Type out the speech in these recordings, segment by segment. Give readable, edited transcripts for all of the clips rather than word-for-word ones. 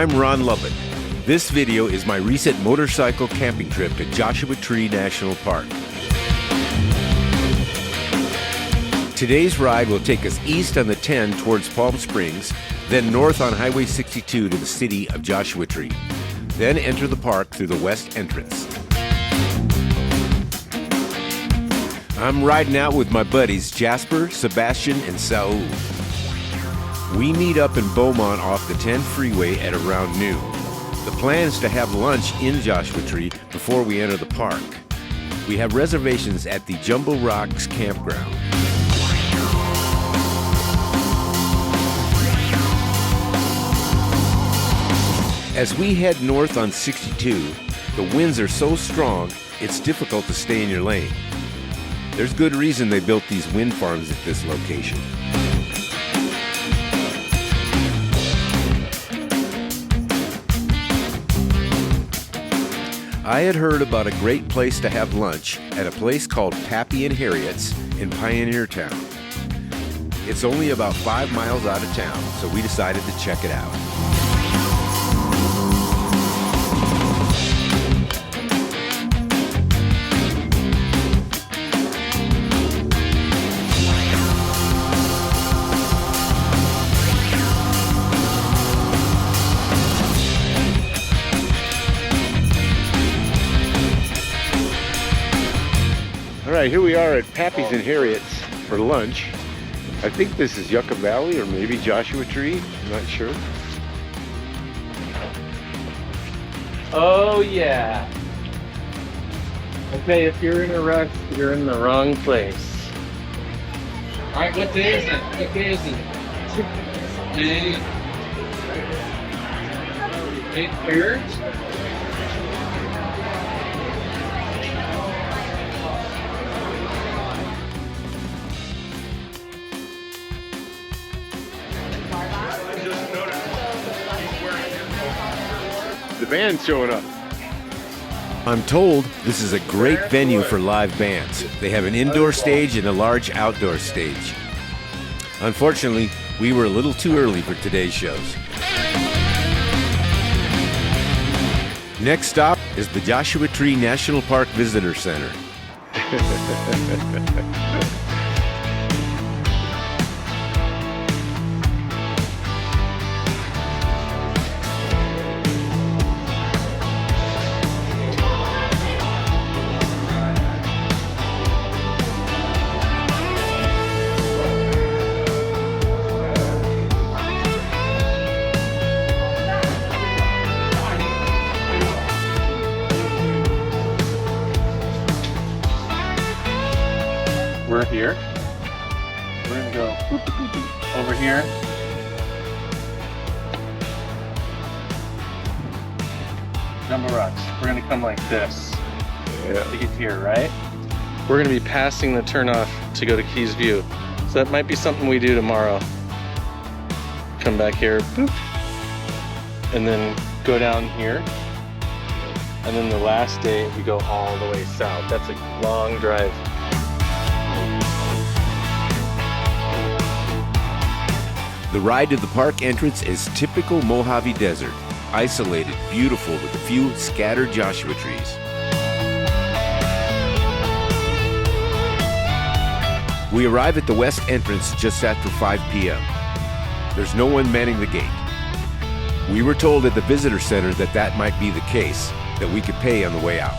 I'm Ron Lubben. This video is my recent motorcycle camping trip to Joshua Tree National Park. Today's ride will take us east on the 10 towards Palm Springs, then north on Highway 62 to the city of Joshua Tree. Then enter the park through the west entrance. I'm riding out with my buddies Jasper, Sebastian, and Saul. We meet up in Beaumont off the 10 freeway at around noon. The plan is to have lunch in Joshua Tree before we enter the park. We have reservations at the Jumbo Rocks Campground. As we head north on 62, the winds are so strong, it's difficult to stay in your lane. There's good reason they built these wind farms at this location. I had heard about a great place to have lunch at a place called Pappy and Harriet's in Pioneer Town. It's only about 5 miles out of town, so we decided to check it out. All right, here we are at Pappy's and Harriet's for lunch. I think this is Yucca Valley or maybe Joshua Tree, I'm not sure. Oh yeah. Okay, if you're in a rush, you're in the wrong place. Alright, what day is it? What day is it? May 3rd? The band's showing up. I'm told this is a great venue for live bands. They have an indoor stage and a large outdoor stage. Unfortunately, we were a little too early for today's shows. Next stop is the Joshua Tree National Park Visitor Center. We're here. We're gonna go over here. Jumbo Rocks. We're gonna come like this to get here, right? We're gonna be passing the turnoff to go to Keys View. So that might be something we do tomorrow. Come back here, boop, and then go down here. And then the last day we go all the way south. That's a long drive. The ride to the park entrance is typical Mojave Desert, isolated, beautiful with a few scattered Joshua trees. We arrive at the west entrance just after 5 p.m. There's no one manning the gate. We were told at the visitor center that that might be the case, that we could pay on the way out.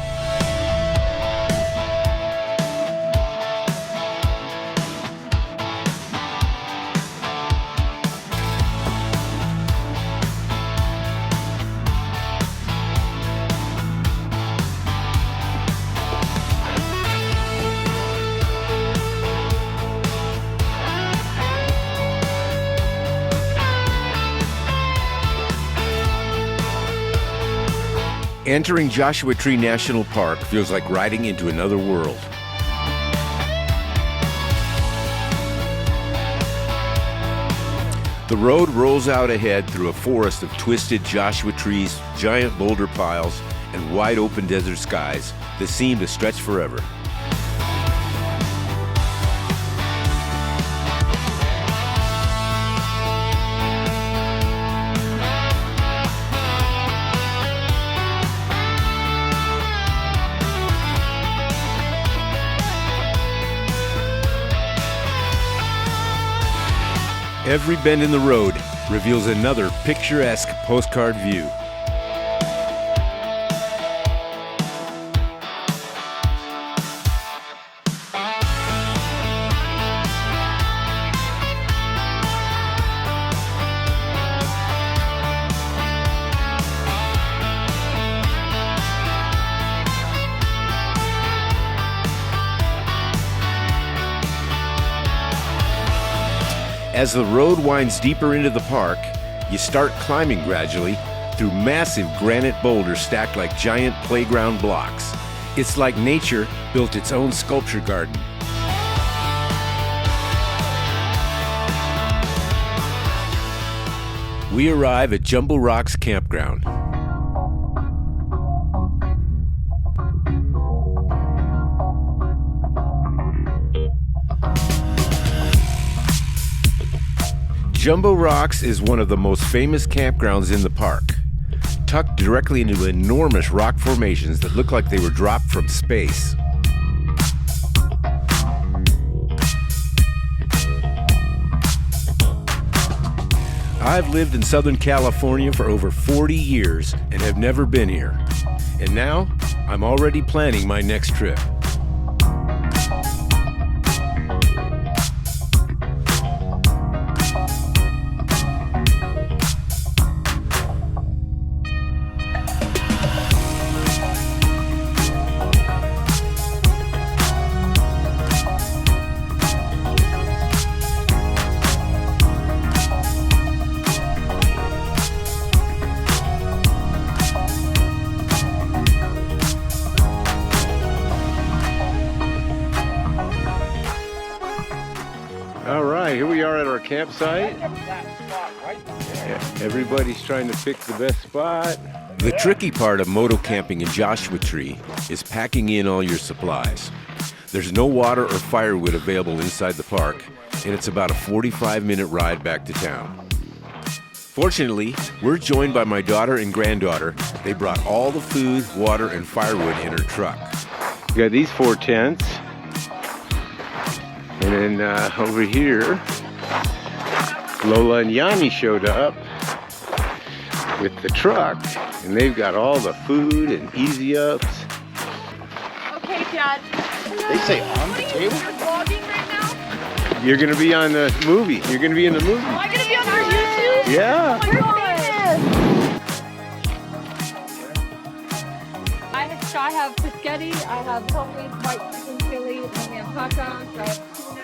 Entering Joshua Tree National Park feels like riding into another world. The road rolls out ahead through a forest of twisted Joshua trees, giant boulder piles, and wide open desert skies that seem to stretch forever. Every bend in the road reveals another picturesque postcard view. As the road winds deeper into the park, you start climbing gradually through massive granite boulders stacked like giant playground blocks. It's like nature built its own sculpture garden. We arrive at Jumbo Rocks Campground. Jumbo Rocks is one of the most famous campgrounds in the park, tucked directly into enormous rock formations that look like they were dropped from space. I've lived in Southern California for over 40 years and have never been here. And now, I'm already planning my next trip. All right, here we are at our campsite. Everybody's trying to pick the best spot. The tricky part of moto-camping in Joshua Tree is packing in all your supplies. There's no water or firewood available inside the park, and it's about a 45-minute ride back to town. Fortunately, we're joined by my daughter and granddaughter. They brought all the food, water, and firewood in her truck. We got these 4 tents. And then over here, Lola and Yanni showed up with the truck, and they've got all the food and easy ups. Okay, Dad. They say on the table? You're vlogging right now? You're gonna be on the movie. You're gonna be in the movie. Am I gonna be on our YouTube? Yeah. Oh my goodness. I have biscotti, I have homemade white chicken chili, and we have hot dogs, I have tuna.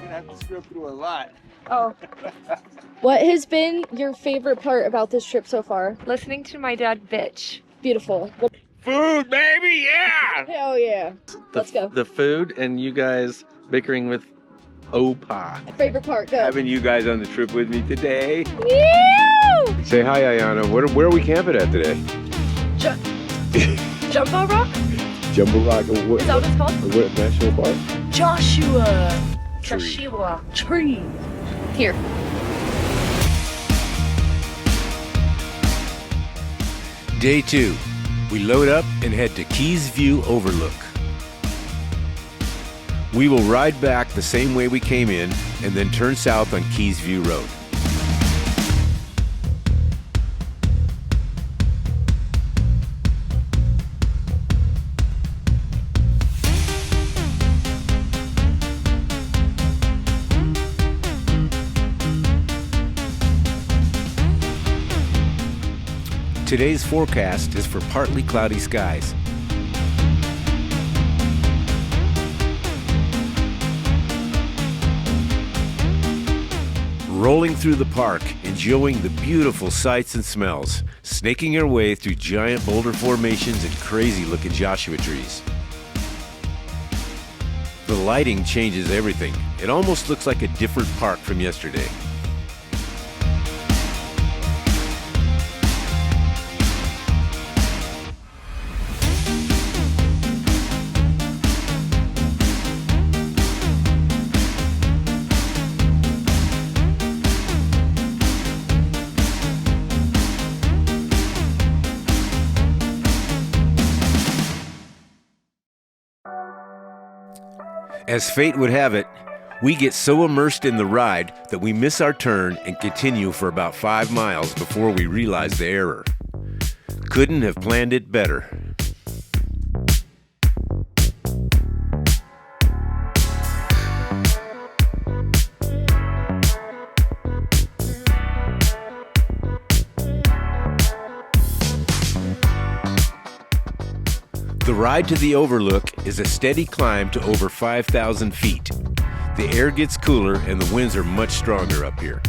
Have to screw through a lot. Oh. What has been your favorite part about this trip so far? Listening to my dad bitch. Beautiful. Food, baby, yeah! Hell yeah. Let's go. The food and you guys bickering with Opa. Favorite part, go. Having you guys on the trip with me today. Woo! Say hi, Ayana. Where are we camping at today? Jumbo Rock? Jumbo Rock. Is that what it's called? What national park? Joshua Tree. Here. Day 2. We load up and head to Keys View Overlook. We will ride back the same way we came in and then turn south on Keys View Road. Today's forecast is for partly cloudy skies. Rolling through the park, enjoying the beautiful sights and smells, snaking our way through giant boulder formations and crazy-looking Joshua trees. The lighting changes everything. It almost looks like a different park from yesterday. As fate would have it, we get so immersed in the ride that we miss our turn and continue for about 5 miles before we realize the error. Couldn't have planned it better. The ride to the overlook is a steady climb to over 5,000 feet. The air gets cooler and the winds are much stronger up here.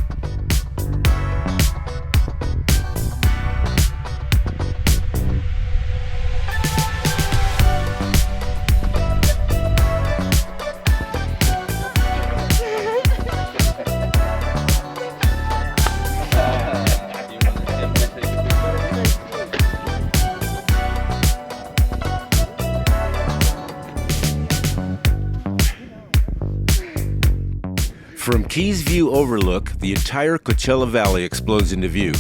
From Keys View Overlook, the entire Coachella Valley explodes into view.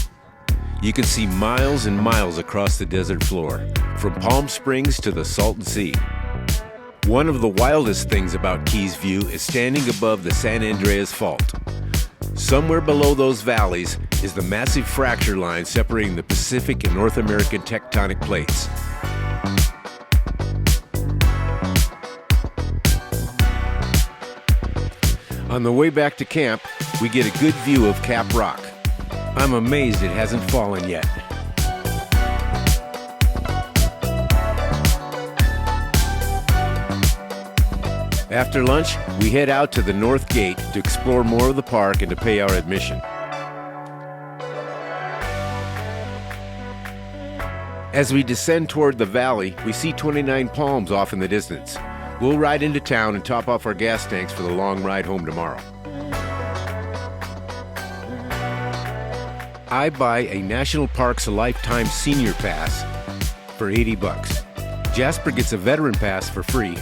You can see miles and miles across the desert floor, from Palm Springs to the Salton Sea. One of the wildest things about Keys View is standing above the San Andreas Fault. Somewhere below those valleys is the massive fracture line separating the Pacific and North American tectonic plates. On the way back to camp, we get a good view of Cap Rock. I'm amazed it hasn't fallen yet. After lunch, we head out to the North Gate to explore more of the park and to pay our admission. As we descend toward the valley, we see 29 Palms off in the distance. We'll ride into town and top off our gas tanks for the long ride home tomorrow. I buy a National Parks Lifetime Senior Pass for $80. Jasper gets a Veteran Pass for free.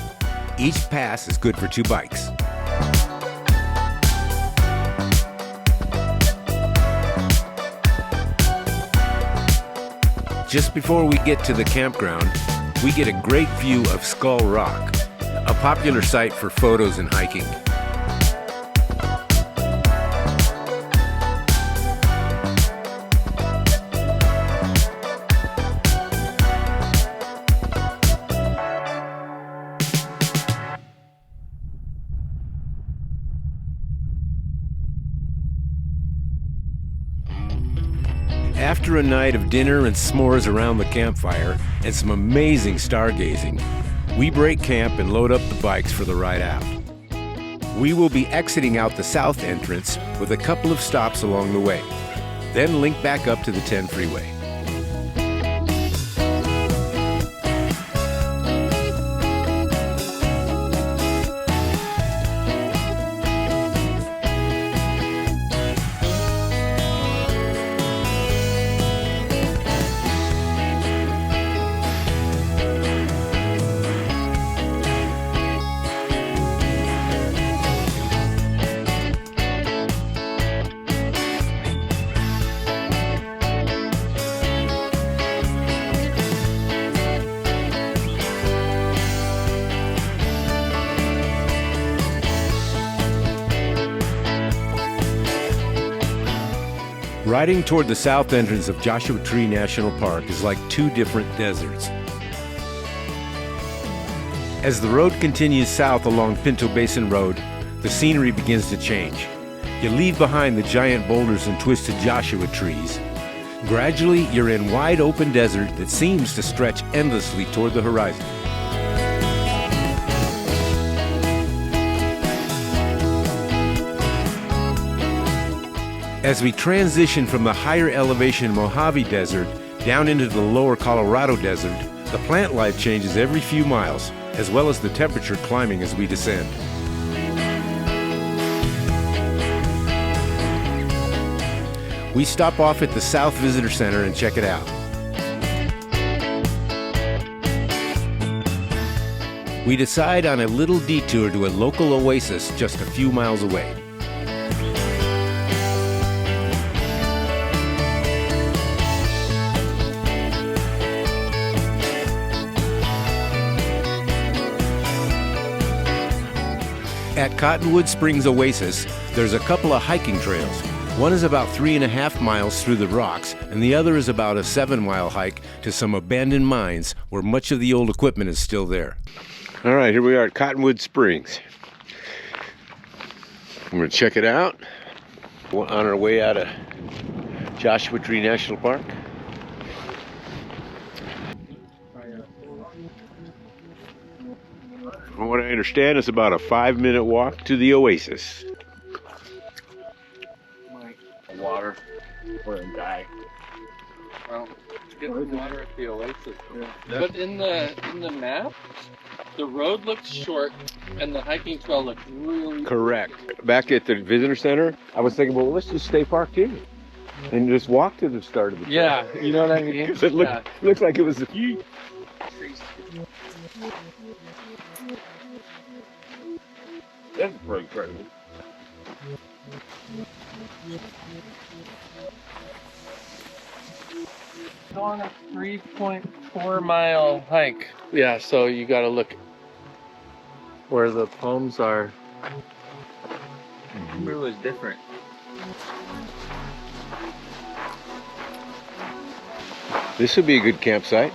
Each pass is good for 2 bikes. Just before we get to the campground, we get a great view of Skull Rock, a popular site for photos and hiking. After a night of dinner and s'mores around the campfire and some amazing stargazing, we break camp and load up the bikes for the ride out. We will be exiting out the south entrance with a couple of stops along the way, then link back up to the 10 freeway. Riding toward the south entrance of Joshua Tree National Park is like 2 different deserts. As the road continues south along Pinto Basin Road, the scenery begins to change. You leave behind the giant boulders and twisted Joshua trees. Gradually, you're in wide open desert that seems to stretch endlessly toward the horizon. As we transition from the higher elevation Mojave Desert down into the lower Colorado Desert, the plant life changes every few miles, as well as the temperature climbing as we descend. We stop off at the South Visitor Center and check it out. We decide on a little detour to a local oasis just a few miles away. At Cottonwood Springs Oasis, there's a couple of hiking trails. One is about 3.5 miles through the rocks, and the other is about a 7-mile hike to some abandoned mines where much of the old equipment is still there. All right, here we are at Cottonwood Springs. We're gonna check it out. We're on our way out of Joshua Tree National Park. From what I understand, it's about a 5-minute walk to the Oasis. Water or die. Well, get the water at the Oasis. Yeah. But in the map, the road looks short and the hiking trail looks really correct. Back at the visitor center, I was thinking, well, let's just stay parked here and just walk to the start of the trail. Yeah, you know what I mean? Because it looks like it was the key. That's pretty incredible. It's on a 3.4-mile hike. Yeah, so you got to look where the palms are. It was different. This would be a good campsite.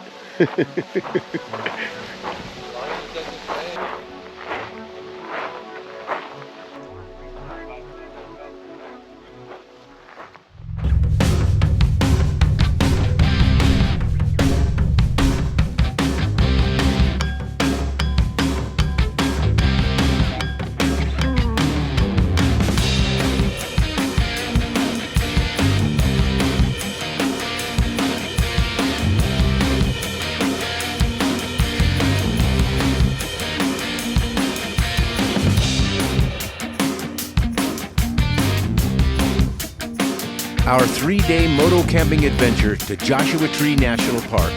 Our 3-day moto-camping adventure to Joshua Tree National Park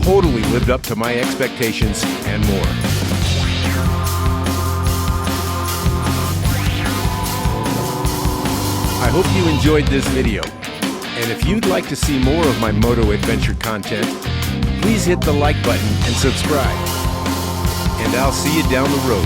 totally lived up to my expectations and more. I hope you enjoyed this video. And if you'd like to see more of my moto adventure content, please hit the like button and subscribe. And I'll see you down the road.